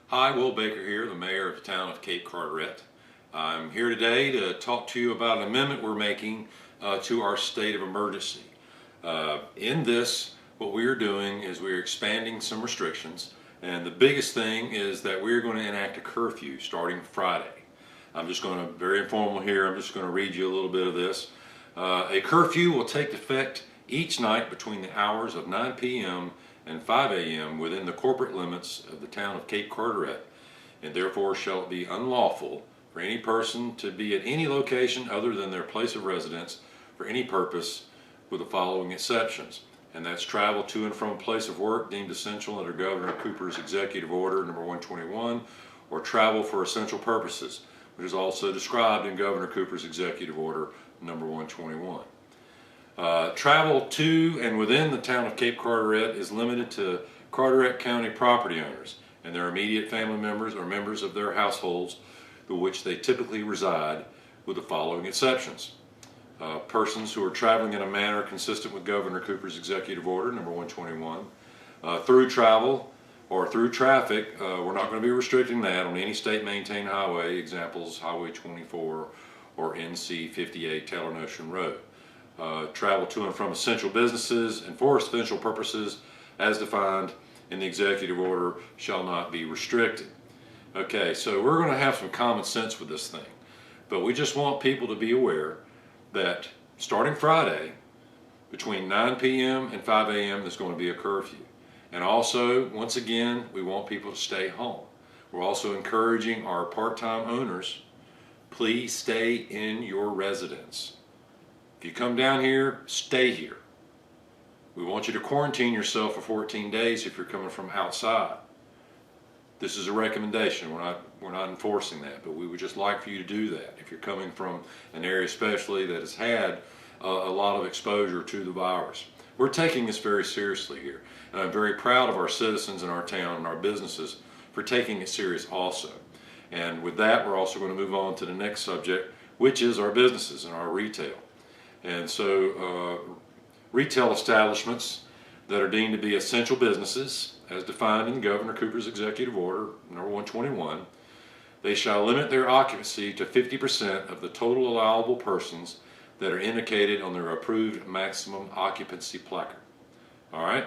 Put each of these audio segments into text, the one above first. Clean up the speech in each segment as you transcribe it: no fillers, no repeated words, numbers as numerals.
Hi, Will Baker here, the mayor of the town of Cape Carteret. I'm here today to talk to you about an amendment we're making to our state of emergency. In this, what we are doing is we're expanding some restrictions, and the biggest thing is that we're going to enact a curfew starting Friday. I'm just going to, very informal here, I'm just going to read you a little bit of this. A curfew will take effect each night between the hours of 9 p.m. and 5 a.m. within the corporate limits of the town of Cape Carteret, and therefore shall it be unlawful for any person to be at any location other than their place of residence for any purpose, with the following exceptions. And that's travel to and from a place of work deemed essential under Governor Cooper's Executive Order number 121, or travel for essential purposes, which is also described in Governor Cooper's Executive Order number 121. Travel to and within the town of Cape Carteret is limited to Carteret County property owners and their immediate family members or members of their households with which they typically reside, with the following exceptions. Persons who are traveling in a manner consistent with Governor Cooper's Executive Order number 121, through travel or through traffic, we're not going to be restricting that on any state maintained highway, examples Highway 24 or NC 58 Taylor Ocean Road. Travel to and from essential businesses and for essential purposes as defined in the executive order shall not be restricted. Okay, so we're going to have some common sense with this thing, but we just want people to be aware that starting Friday between 9 p.m. and 5 a.m. there's going to be a curfew. And also, once again, we want people to stay home. We're also encouraging our part-time owners, please stay in your residence. If you come down here, stay here. We want you to quarantine yourself for 14 days if you're coming from outside. This is a recommendation. We're not enforcing that, but we would just like for you to do that if you're coming from an area especially that has had a lot of exposure to the virus. We're taking this very seriously here, and I'm very proud of our citizens in our town and our businesses for taking it serious also. And with that, we're also going to move on to the next subject, which is our businesses and our retail. And so retail establishments that are deemed to be essential businesses, as defined in Governor Cooper's Executive Order number 121, they shall limit their occupancy to 50% of the total allowable persons that are indicated on their approved maximum occupancy placard. All right?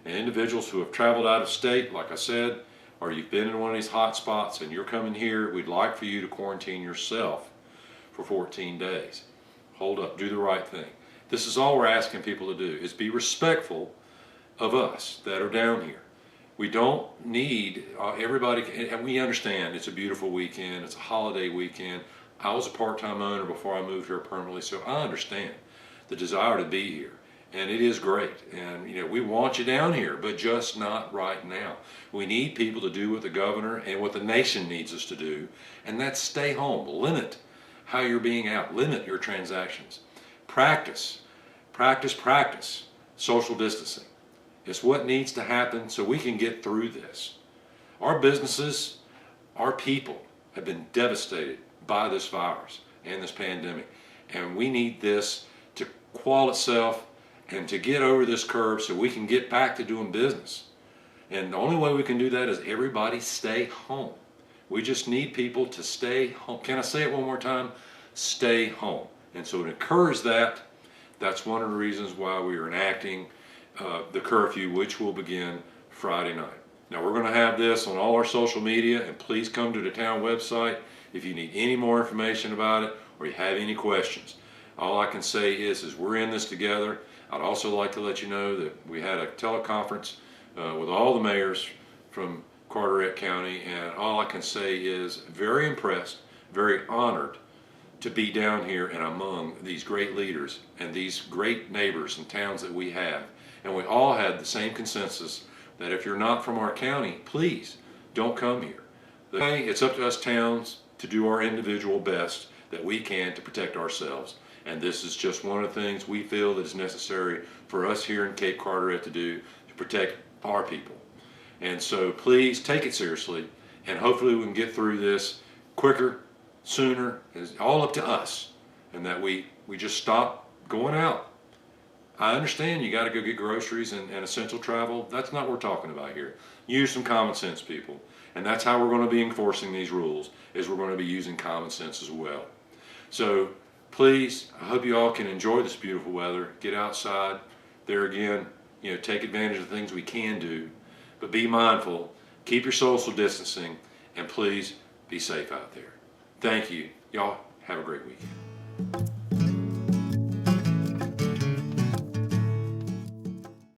And individuals who have traveled out of state, like I said, or you've been in one of these hot spots and you're coming here, we'd like for you to quarantine yourself for 14 days. Hold up, do the right thing. This is all we're asking people to do, is be respectful of us that are down here. We don't need everybody, and we understand it's a beautiful weekend, it's a holiday weekend. I was a part-time owner before I moved here permanently, so I understand the desire to be here, and it is great. And you know, we want you down here, but just not right now. We need people to do what the governor and what the nation needs us to do, and that's stay home. Limit how you're being out. Limit your transactions. Practice social distancing. It's what needs to happen so we can get through this. Our businesses, our people have been devastated by this virus and this pandemic, and we need this to quell itself and to get over this curve so we can get back to doing business. And the only way we can do that is everybody stay home. We just need people to stay home. Can I say it one more time? Stay home. And so to encourage that, that's one of the reasons why we are enacting the curfew, which will begin Friday night. Now we're going to have this on all our social media, and please come to the town website if you need any more information about it or you have any questions. All I can say is we're in this together. I'd also like to let you know that we had a teleconference with all the mayors from Carteret County, and all I can say is very impressed, very honored to be down here and among these great leaders and these great neighbors and towns that we have. And we all had the same consensus that if you're not from our county, please don't come here. It's up to us towns to do our individual best that we can to protect ourselves. And this is just one of the things we feel that is necessary for us here in Cape Carteret to do to protect our people. And so please take it seriously, and hopefully we can get through this quicker, sooner. It's all up to us, and that we just stop going out. I understand you got to go get groceries and essential travel. That's not what we're talking about here. Use some common sense, people. And that's how we're going to be enforcing these rules, is we're going to be using common sense as well. So please, I hope you all can enjoy this beautiful weather. Get outside. There again, take advantage of the things we can do. But be mindful, keep your social distancing, and please be safe out there. Thank you. Y'all have a great weekend.